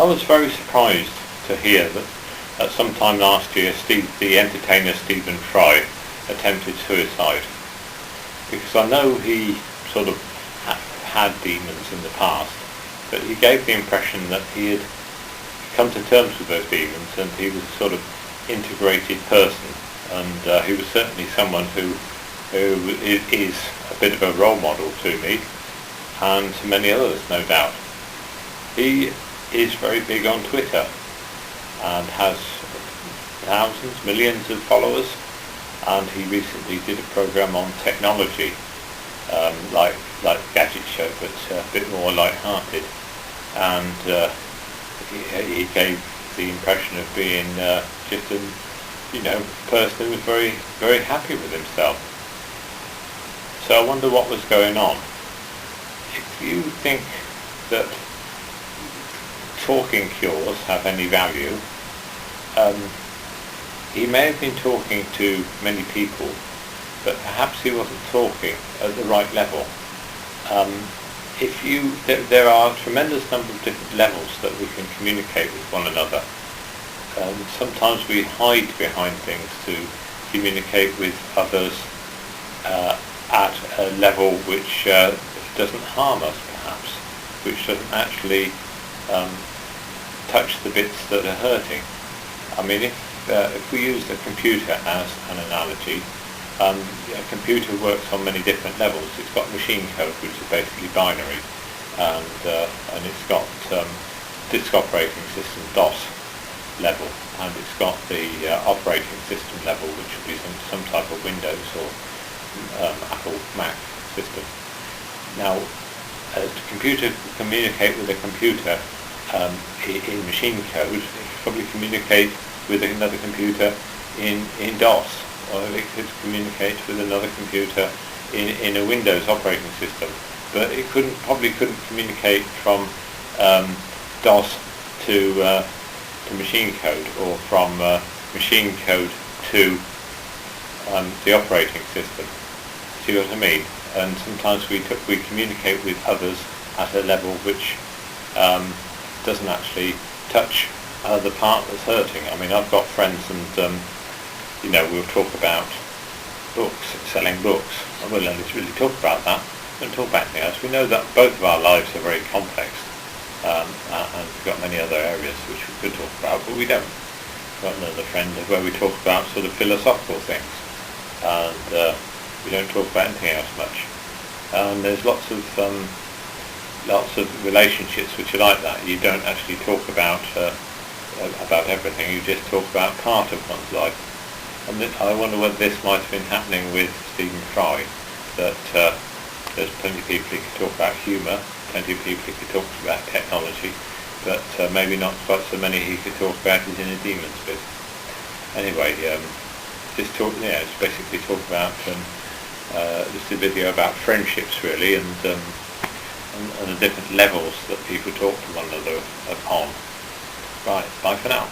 I was very surprised to hear that at some time last year the entertainer Stephen Fry attempted suicide, because I know he sort of had demons in the past, but he gave the impression that he had come to terms with those demons and he was a sort of integrated person, and he was certainly someone who is a bit of a role model to me and to many others, no doubt. He is very big on Twitter and has thousands, millions of followers, and he recently did a program on technology, like Gadget Show, but a bit more light-hearted, and he gave the impression of being just a person who was very, very happy with himself. So I wonder what was going on. If you think that talking cures have any value, he may have been talking to many people, but perhaps he wasn't talking at the right level. There are a tremendous number of different levels that we can communicate with one another. Sometimes we hide behind things to communicate with others at a level which doesn't harm us, perhaps, which doesn't actually touch the bits that are hurting. I mean, if we use the computer as an analogy, a computer works on many different levels. It's got machine code, which is basically binary, and it's got disk operating system DOS level, and it's got the operating system level, which would be some type of Windows or Apple Mac system. Now, a computer communicate with a computer in machine code, it could probably communicate with another computer in DOS, or it could communicate with another computer in a Windows operating system, but it probably couldn't communicate from DOS to machine code, or from machine code to the operating system. See what I mean? And sometimes we communicate with others at a level which doesn't actually touch the part that's hurting. I mean, I've got friends, and we'll talk about books, selling books. I will only really talk about that. We don't talk about anything else. We know that both of our lives are very complex, and we've got many other areas which we could talk about, but we don't. We've got another friend where we talk about sort of philosophical things, and we don't talk about anything else much. And there's lots of relationships which are like that. You don't actually talk about everything. You just talk about part of one's life. And I wonder whether this might have been happening with Stephen Fry, that there's plenty of people who could talk about humour, plenty of people who could talk about technology, but maybe not quite so many he could talk about his inner demons with. Anyway, just basically talk about just a video about friendships, really, and the different levels that people talk to one another upon. Right, bye for now.